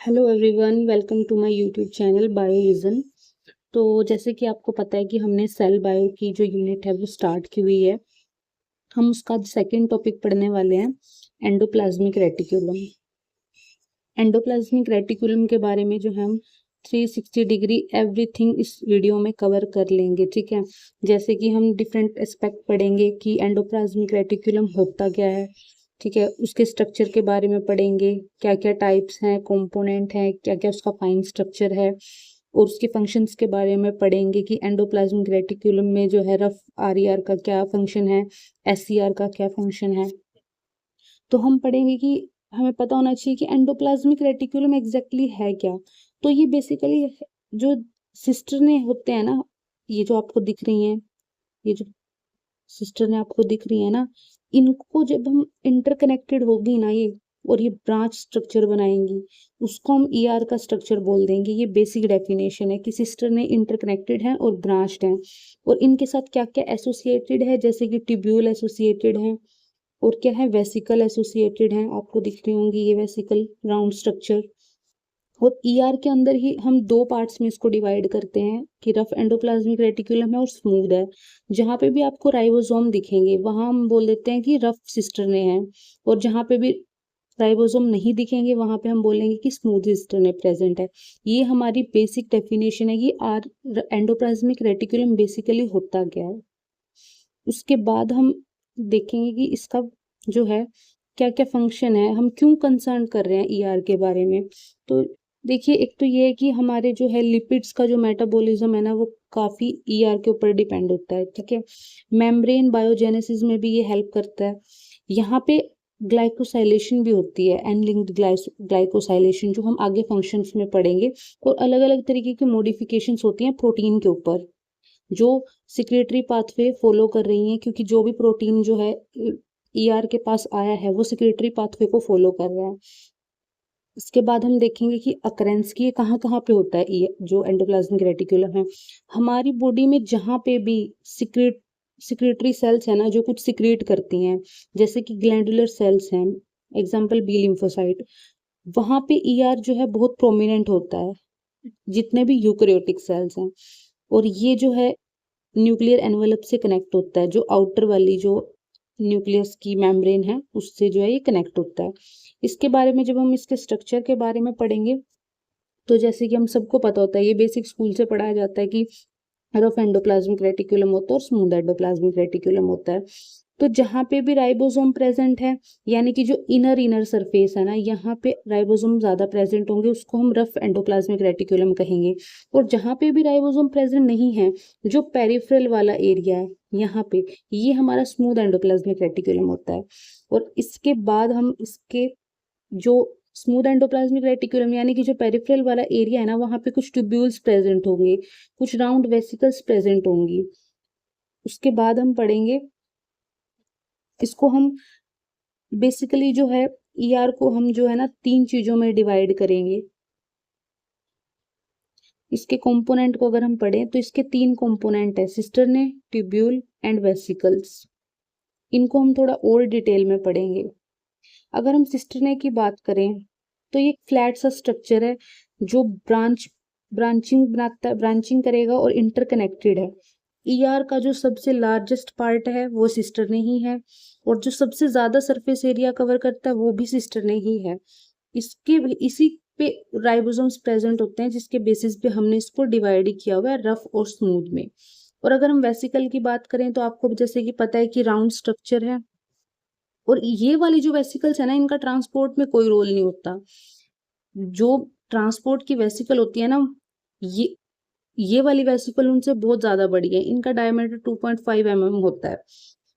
Hello everyone, welcome to my YouTube channel Biovision. तो जैसे कि आपको पता है कि हमने सेल बायो की जो यूनिट है वो स्टार्ट की हुई है। हम उसका सेकंड टॉपिक पढ़ने वाले हैं, एंडोप्लाज्मिक रेटिकुलम। एंडोप्लाज्मिक रेटिकुलम के बारे में जो है हम 360 डिग्री एवरीथिंग इस वीडियो में कवर कर लेंगे, ठीक है। जैसे कि हम डिफरेंट एस्पेक्ट पढ़ेंगे कि एंडोप्लाज्मिक रेटिकुलम होता क्या है, ठीक है। उसके स्ट्रक्चर के बारे में पढ़ेंगे, क्या क्या टाइप्स हैं, कंपोनेंट हैं, क्या क्या उसका फाइन स्ट्रक्चर है, और उसके फंक्शंस के बारे में पढ़ेंगे कि एंडोप्लाज्मिक रेटिकुलम में जो है रफ आर का क्या फंक्शन है, एस का क्या फंक्शन है। तो हम पढ़ेंगे कि हमें पता होना चाहिए कि एंडोप्लाज्मिक रेटिकुलम एग्जैक्टली है क्या। तो ये बेसिकली जो सिस्टर ने होते हैं ना, ये जो आपको दिख रही हैं, ये जो सिस्टर ने आपको दिख रही है ना, इनको जब हम इंटरकनेक्टेड होगी ना ये, और ये ब्रांच स्ट्रक्चर बनाएंगी, उसको हम ईआर का स्ट्रक्चर बोल देंगे। ये बेसिक डेफिनेशन है कि सिस्टर ने इंटरकनेक्टेड है और ब्रांच्ड है, और इनके साथ क्या क्या एसोसिएटेड है, जैसे कि ट्यूब्यूल एसोसिएटेड है, और क्या है, वेसिकल एसोसिएटेड है। आपको दिख रही होंगी ये वेसिकल राउंड स्ट्रक्चर। और ईआर के अंदर ही हम दो पार्ट्स में इसको डिवाइड करते हैं कि रफ एंडोप्लाज्मिक रेटिकुलम है और स्मूथ है। जहाँ पे भी आपको राइबोसोम दिखेंगे वहां हम बोल देते हैं कि रफ सिस्टर ने है, और जहाँ पे भी राइबोसोम नहीं दिखेंगे वहां पे हम बोलेंगे कि स्मूथ सिस्टर ने प्रेजेंट है। ये हमारी बेसिक डेफिनेशन है कि आर एंडोप्लाज्मिक रेटिकुलम बेसिकली होता क्या है। उसके बाद हम देखेंगे कि इसका जो है क्या क्या फंक्शन है, हम क्यों कंसर्न कर रहे हैं ईआर के बारे में। तो देखिए, एक तो ये है कि हमारे जो है लिपिड्स का जो मेटाबॉलिज्म है ना, वो काफ़ी ईआर के ऊपर डिपेंड होता है, ठीक है। मेम्ब्रेन बायोजेनेसिस में भी ये हेल्प करता है। यहाँ पे ग्लाइकोसाइलेशन भी होती है, एन लिंक्ड ग्लाइकोसाइलेशन, जो हम आगे फंक्शंस में पढ़ेंगे। और अलग अलग तरीके की मॉडिफिकेशंस होती हैं प्रोटीन के ऊपर, जो सिक्रेटरी पाथवे फॉलो कर रही हैं, क्योंकि जो भी प्रोटीन जो है ईआर के पास आया है वो सिक्रेटरी पाथवे को फॉलो कर रहा है। इसके बाद हम देखेंगे कि अकरेंस की कहाँ कहाँ पे होता है ये जो एंडोप्लाज्मिक रेटिकुलम है। हमारी बॉडी में जहाँ पे भी सिक्रेटरी सेल्स है ना, जो कुछ सिक्रेट करती हैं, जैसे कि ग्लैंडुलर सेल्स हैं, एग्जाम्पल बी लिम्फोसाइट, वहां पे ईआर जो है बहुत प्रोमिनेंट होता है, जितने भी यूकैरियोटिक सेल्स हैं। और ये जो है न्यूक्लियर एनवेलप से कनेक्ट होता है, जो आउटर वाली जो न्यूक्लियस की मेम्ब्रेन है उससे जो है ये कनेक्ट होता है। इसके बारे में जब हम इसके स्ट्रक्चर के बारे में पढ़ेंगे, तो जैसे कि हम सबको पता होता है, ये बेसिक स्कूल से पढ़ाया जाता है कि रफ एंडोप्लाज्मिक रेटिकुलम होता है और स्मूथ एंडोप्लाज्मिक रेटिकुलम होता है। तो जहाँ पे भी राइबोसोम प्रेजेंट है, यानी कि जो इनर इनर सरफेस है ना, यहाँ पे राइबोसोम ज्यादा प्रेजेंट होंगे, उसको हम रफ एंडोप्लाज्मिक रेटिकुलम कहेंगे। और जहाँ पे भी राइबोसोम प्रेजेंट नहीं है, जो पेरिफेरल वाला एरिया है यहाँ पे, ये हमारा स्मूथ एंडोप्लाज्मिक रेटिकुलम होता है। और इसके बाद हम इसके जो स्मूथ एंडोप्लाज्मिक रेटिकुलम यानी कि जो पेरिफेरल वाला एरिया है ना, वहाँ पे कुछ ट्यूब्यूल्स प्रेजेंट होंगे, कुछ राउंड वेसिकल्स प्रेजेंट होंगी। उसके बाद हम पढ़ेंगे, इसको हम बेसिकली जो है ईआर को हम जो है ना तीन चीजों में डिवाइड करेंगे। इसके कंपोनेंट को अगर हम पढ़ें तो इसके तीन कंपोनेंट है, सिस्टर्ने, ट्यूब्यूल एंड वेसिकल्स। इनको हम थोड़ा और डिटेल में पढ़ेंगे। अगर हम सिस्टर्ने की बात करें तो ये फ्लैट सा स्ट्रक्चर है, जो ब्रांचिंग करेगा और इंटरकनेक्टेड है। ईआर का जो सबसे लार्जेस्ट पार्ट है वो सिस्टर ने ही है, और जो सबसे ज्यादा सरफेस एरिया कवर करता है वो भी सिस्टर ने ही है। इसके इसी पे राइबोसोम्स प्रेजेंट होते हैं, जिसके बेसिस पे हमने इसको डिवाइड किया हुआ है रफ और स्मूथ में। और अगर हम वेसिकल की बात करें तो आपको जैसे कि पता है कि राउंड स्ट्रक्चर है, और ये वाली जो वेसिकल्स है ना, इनका ट्रांसपोर्ट में कोई रोल नहीं होता। जो ट्रांसपोर्ट की वेसिकल होती है ना, ये ये वाली वेसिकल उनसे बहुत ज्यादा बड़ी है, इनका डायमीटर 2.5 mm होता है।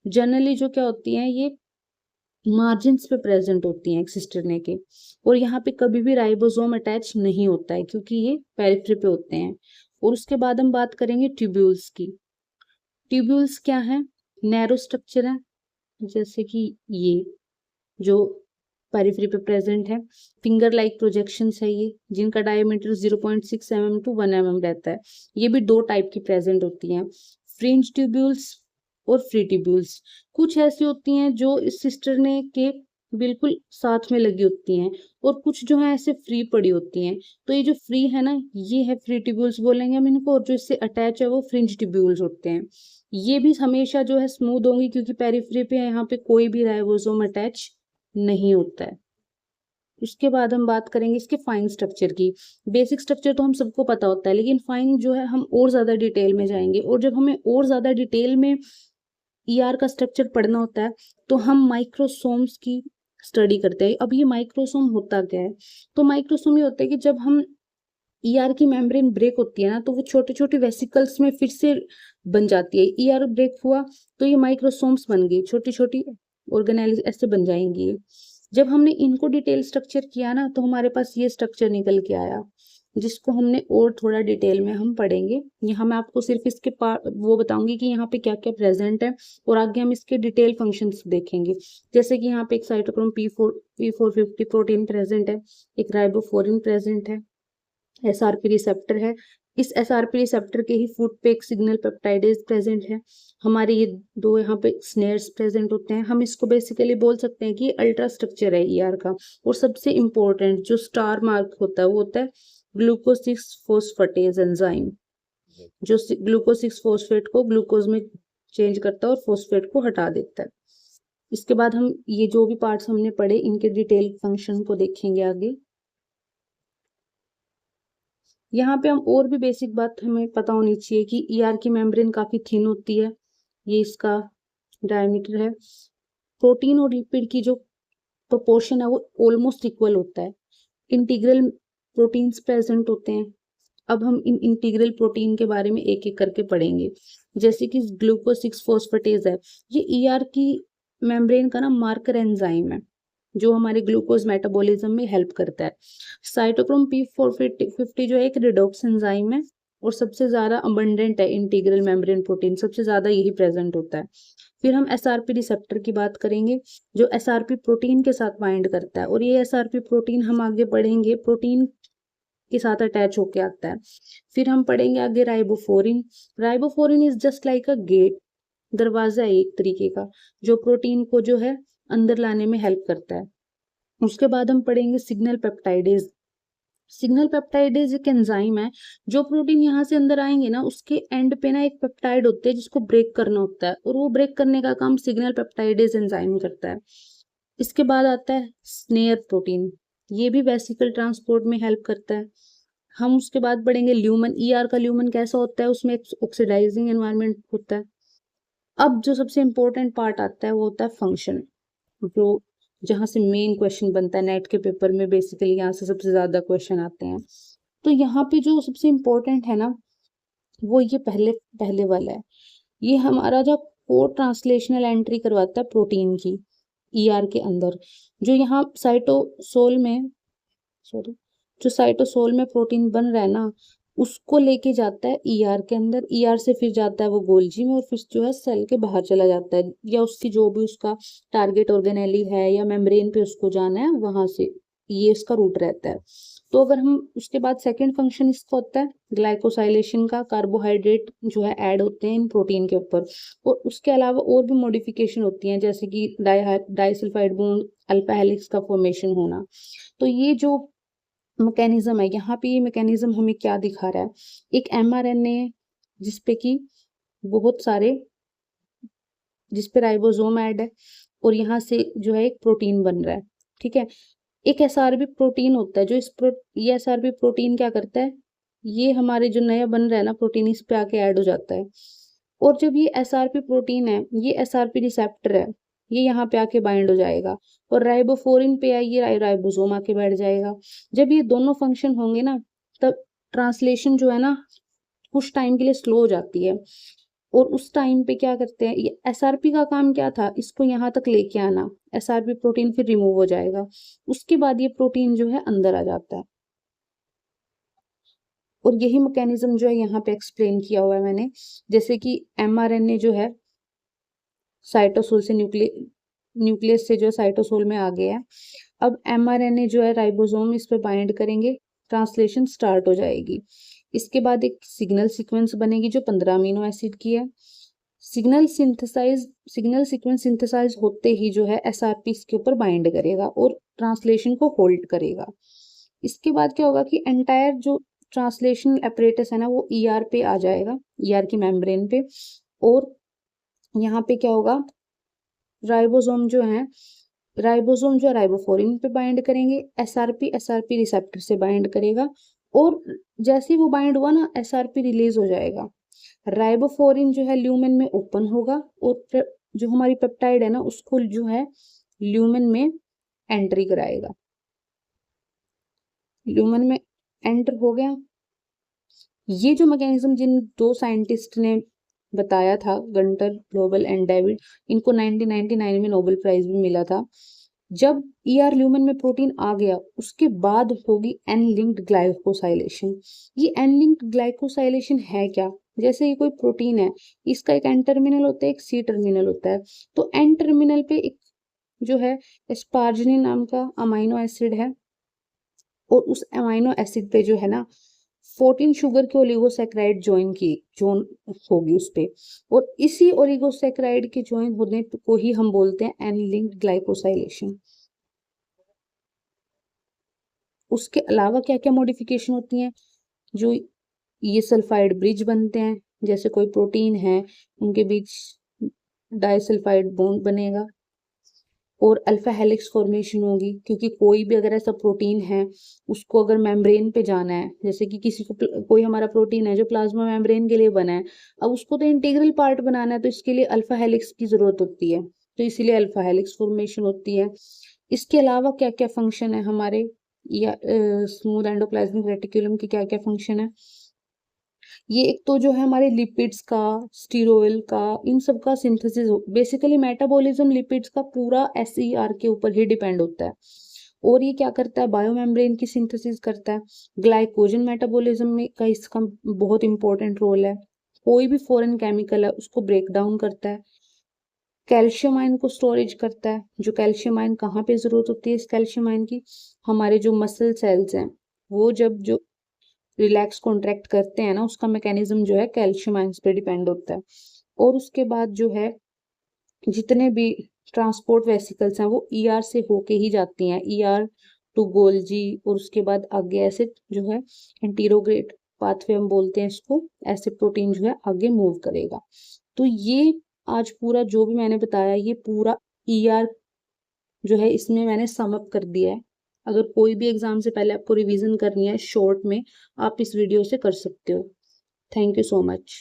जनरली जो क्या होती है, ये मार्जिन्स पे प्रेजेंट होती हैं सिस्टरने के, और यहाँ पे कभी भी राइबोसोम अटैच नहीं होता है, क्योंकि ये पेरिफेरी पे होते हैं। और उसके बाद हम बात करेंगे ट्यूब्यूल्स की। ट्यूब्यूल्स क्या है, नैरो स्ट्रक्चर है, जैसे कि ये जो पेरिफेरी पे प्रेजेंट है। फिंगर लाइक प्रोजेक्शंस है ये, जिनका डायमीटर 0.6 mm टू 1 mm रहता है। ये भी दो टाइप की प्रेजेंट होती हैं, फ्रिंज ट्यूब्यूल्स और फ्री ट्यूब्यूल्स। कुछ ऐसी होती हैं जो इस सिस्टरने के बिल्कुल साथ में लगी होती हैं, और कुछ जो है ऐसे फ्री पड़ी होती हैं। तो ये जो फ्री है ना, ये है फ्री ट्यूब्यूल्स बोलेंगे हम इनको, और जो इससे अटैच है वो फ्रिंज ट्यूब्यूल्स होते हैं। ये भी हमेशा जो है स्मूथ होंगी, क्योंकि पेरिफेरी पे यहाँ पे कोई भी राइबोसोम अटैच नहीं होता है। उसके बाद हम बात करेंगे इसके फाइन स्ट्रक्चर की। बेसिक स्ट्रक्चर तो हम सबको पता होता है, लेकिन फाइन जो है हम और ज़्यादा डिटेल में जाएंगे, और जब हमें और ज़्यादा डिटेल में ईआर का स्ट्रक्चर पढ़ना होता है तो हम माइक्रोसोम्स की स्टडी करते हैं। अब ये माइक्रोसोम होता क्या है? तो माइक्रोसोम ये होता है कि जब हम ईआर की मेम्ब्रेन ब्रेक होती है ना, तो वो छोटे छोटे वेसिकल्स में फिर से बन जाती है। ईआर ब्रेक हुआ तो ये माइक्रोसोम्स बन गई, छोटी छोटी ऑर्गेनेल ऐसे बन जाएंगी ये। जब हमने इनको डिटेल स्ट्रक्चर किया ना, तो हमारे पास ये स्ट्रक्चर निकल के आया, जिसको हमने और थोड़ा डिटेल में हम पढ़ेंगे। यहाँ मैं आपको सिर्फ इसके वो बताऊंगी कि यहाँ पे क्या क्या प्रेजेंट है, और आगे हम इसके डिटेल फंक्शंस देखेंगे। जैसे कि यहाँ पे एक साइटोक्रोम P450 प्रोटीन प्रेजेंट है, एक राइबोफ्लोरिन प्रेजेंट है, एसआरपी रिसेप्टर है। इस एसआरपी रिसेप्टर के ही फुट पे एक सिग्नल पेप्टाइडेज प्रेजेंट है। हमारे ये दो यहाँ पे स्नेयर्स प्रेजेंट होते हैं। हम इसको बेसिकली बोल सकते हैं कि अल्ट्रा स्ट्रक्चर है ईआर का। और सबसे इम्पोर्टेंट जो स्टार मार्क होता है वो होता है ग्लूकोज 6 फॉस्फेटेज एंजाइम, जो ग्लूकोज 6 फॉस्फेट को ग्लूकोज में चेंज करता है और फॉस्फेट को हटा देता है। इसके बाद हम ये जो भी पार्ट्स हमने पढ़े इनके डिटेल फंक्शन को देखेंगे आगे। यहाँ पे हम और भी बेसिक बात हमें पता होनी चाहिए कि ईआर की मेम्ब्रेन काफी थिन होती है, ये इसका डायमीटर है। प्रोटीन और लिपिड की जो प्रोपोर्शन है वो ऑलमोस्ट इक्वल होता है। इंटीग्रल प्रोटीन्स प्रेजेंट होते हैं। अब हम इन इंटीग्रल प्रोटीन के बारे में एक एक करके पढ़ेंगे। जैसे कि ग्लूकोज 6 फॉस्फेटेज है, ये ईआर की मेम्ब्रेन का ना मार्कर एंजाइम है, जो हमारे ग्लूकोज मेटाबॉलिज्म में हेल्प करता है। साइटोक्रोम P450 जो है एक रिडॉक्स एंजाइम है, और सबसे ज्यादा अबंडेंट है इंटीग्रल मेम्ब्रेन प्रोटीन, सबसे ज्यादा यही प्रेजेंट होता है। फिर हम एसआरपी रिसेप्टर की बात करेंगे, जो एसआरपी प्रोटीन के साथ बाइंड करता है, और ये एसआरपी प्रोटीन हम आगे पढ़ेंगे प्रोटीन के साथ अटैच होके आता है। फिर हम पढ़ेंगे आगे riboflavin. Riboflavin is just like a gate, दरवाजा है एक तरीके का, जो प्रोटीन को जो है अंदर लाने में हेल्प करता है। उसके बाद हम पढ़ेंगे सिग्नल पेप्टाइडेज। सिग्नल पेप्टाइडेज एक एंजाइम है, जो प्रोटीन यहाँ से अंदर आएंगे ना, उसके एंड पे ना एक पेप्टाइड होते हैं जिसको ब्रेक करना होता है, और वो ब्रेक करने का काम सिग्नल पेप्टाइडेज एंजाइम करता है। इसके बाद आता है स्नेयर प्रोटीन, ये भी वेसिकल ट्रांसपोर्ट में हेल्प करता है। हम उसके बाद पढ़ेंगे ल्यूमन। ईआर का ल्यूमन कैसा होता है, उसमें ऑक्सीडाइजिंग एनवायरनमेंट होता है। अब जो सबसे इम्पोर्टेंट पार्ट आता है वो होता है फंक्शन, जो जहाँ से मेन क्वेश्चन बनता है नेट के पेपर में। बेसिकली यहाँ से सबसे ज्यादा क्वेश्चन आते हैं। तो यहाँ पे जो सबसे इम्पोर्टेंट है ना, वो ये पहले पहले वाला है। ये हमारा जो कोड ट्रांसलेशनल एंट्री करवाता है प्रोटीन की ईआर के अंदर। जो यहाँ साइटोसोल में, सॉरी, जो साइटोसोल में प्रोटीन बन रहा है ना, उसको लेके जाता है ईआर के अंदर। ईआर से फिर जाता है वो गोल्जी में, और फिर जो है सेल के बाहर चला जाता है, या उसकी जो भी उसका टारगेट ऑर्गेनेली है या मेम्ब्रेन पे उसको जाना है वहां से, ये इसका रूट रहता है। तो अगर हम उसके बाद सेकंड फंक्शन इसका होता है ग्लाइकोसाइलेशन का, कार्बोहाइड्रेट जो है ऐड होते हैं इन प्रोटीन के ऊपर। और उसके अलावा और भी मॉडिफिकेशन होती हैं, जैसे कि डाइसल्फाइड बॉन्ड अल्फा हेलिक्स का फॉर्मेशन होना। तो ये जो मैकेनिज्म है, यहाँ पे ये मैकेनिज्म हमें क्या दिखा रहा है, एक एमआरएनए है जिसपे कि बहुत सारे, जिसपे राइबोसोम ऐड है, और यहाँ से जो है एक प्रोटीन बन रहा है। ठीक है, एक एसआरबी प्रोटीन होता है, जो ये एसआरबी प्रोटीन क्या करता है, ये हमारे जो नया बन रहा है ना प्रोटीन, इस पे आके ऐड हो जाता है। और जब ये एसआरपी प्रोटीन है, ये एसआरपी रिसेप्टर है, ये यहाँ पे आके बाइंड हो जाएगा, और राइबोफ्लोरिन पे ये राइबोसोम आके बैठ जाएगा। जब ये दोनों फंक्शन होंगे ना, तब ट्रांसलेशन जो है ना कुछ टाइम के लिए स्लो हो जाती है। और उस टाइम पे क्या करते हैं, ये एसआरपी का काम क्या था, इसको यहाँ तक लेके आना। एसआरपी प्रोटीन फिर रिमूव हो जाएगा, उसके बाद ये प्रोटीन जो है अंदर आ जाता है। और यही मैकेनिज्म जो है यहाँ पे एक्सप्लेन किया हुआ है मैंने। जैसे कि एमआरएनए जो है साइटोसोल से न्यूक्लियस से जो है साइटोसोल में आ गया है। अब एमआरएनए जो है राइबोसोम इस पे बाइंड करेंगे, ट्रांसलेशन स्टार्ट हो जाएगी। इसके बाद एक सिग्नल सीक्वेंस बनेगी जो 15 अमीनो एसिड की है। सिग्नल सीक्वेंस सिंथेसाइज होते ही जो है एसआरपी इसके ऊपर बाइंड करेगा और ट्रांसलेशन को होल्ड करेगा। इसके बाद क्या होगा कि एंटायर जो ट्रांसलेशन अपरेटस है ना वो ईआर पे आ जाएगा, ईआर की मेम्ब्रेन पे। और यहाँ पे क्या होगा, राइबोसोम जो है राइबोफोरिन पे बाइंड करेंगे, एसआरपी रिसेप्टर से बाइंड करेगा। और जैसे ही वो बाइंड हुआ ना, एसआरपी रिलीज हो जाएगा, राइबोफोरिन जो है ल्यूमेन में ओपन होगा और जो हमारी पेप्टाइड है ना उसको जो है ल्यूमेन में एंट्री कराएगा। ल्यूमेन में एंटर हो गया। ये जो मैकेनिज्म जिन दो साइंटिस्ट ने बताया था, गंटर ग्लोबल एंड डेविड, इनको 1999 में नोबेल प्राइज भी मिला था। जब ईआर ल्यूमेन में प्रोटीन आ गया उसके बाद होगी एन लिंक्ड ग्लाइकोसाइलेशन। ये एन लिंक्ड ग्लाइकोसाइलेशन है क्या? जैसे ये कोई प्रोटीन है, इसका एक एन टर्मिनल होता है, एक सी टर्मिनल होता है। तो एन टर्मिनल पे एक जो है एस्पार्जिनिन नाम का अमाइनो एसिड है और उस अमाइनो एसिड पे जो है ना 14 शुगर के ओलिगोसैकेराइड जोन होगी उस पे। और इसी ओलिगोसैकेराइड के ज्वाइन होने को ही हम बोलते हैं एन लिंक्ड ग्लाइकोसाइलेशन। उसके अलावा क्या क्या मॉडिफिकेशन होती हैं, जो ये सल्फाइड ब्रिज बनते हैं, जैसे कोई प्रोटीन है उनके बीच डाइसल्फाइड बॉन्ड बनेगा और अल्फा हेलिक्स फॉर्मेशन होगी, क्योंकि कोई भी अगर ऐसा प्रोटीन है उसको अगर मेम्ब्रेन पे जाना है, जैसे कि किसी को कोई हमारा प्रोटीन है जो प्लाज्मा मेम्ब्रेन के लिए बना है, अब उसको तो इंटीग्रल पार्ट बनाना है तो इसके लिए अल्फा हेलिक्स की जरूरत होती है, तो इसीलिए अल्फा हेलिक्स फॉर्मेशन होती है। इसके अलावा क्या क्या फंक्शन है हमारे या स्मूथ एंडोप्लाज्मिक रेटिकुलम के क्या क्या फंक्शन है, ये एक तो जो है हमारे लिपिड्स का, स्टीरोल का, इन सब का सिंथेसिस, बेसिकली मेटाबॉलिज्म लिपिड्स का पूरा एसईआर के ऊपर ही डिपेंड होता है। और ये क्या करता है, बायोमेम्ब्रेन की सिंथेसिस करता है। ग्लाइकोजन मेटाबॉलिज्म में का इसका बहुत इंपॉर्टेंट रोल है। कोई भी फॉरेन केमिकल है उसको ब्रेक डाउन करता है। कैल्शियम आयन को स्टोरेज करता है। जो कैल्शियम आयन कहाँ पे जरूरत होती है इस कैल्शियम आयन की, हमारे जो मसल सेल्स हैं वो जब जो रिलैक्स कॉन्ट्रैक्ट करते हैं ना, उसका मैकेनिज्म जो है कैल्शियम आयंस पे डिपेंड होता है। और उसके बाद जो है जितने भी ट्रांसपोर्ट वेसिकल्स हैं वो ईआर से होके ही जाती हैं, ईआर टू गोल्जी, और उसके बाद आगे ऐसे जो है एंटीरोग्रेट पाथवे हम बोलते हैं इसको, ऐसे प्रोटीन जो है आगे मूव करेगा। तो ये आज पूरा जो भी मैंने बताया ये पूरा ईआर जो है इसमें मैंने सम अप कर दिया है। अगर कोई भी एग्जाम से पहले आपको रिवीजन करनी है शॉर्ट में, आप इस वीडियो से कर सकते हो। Thank you so much.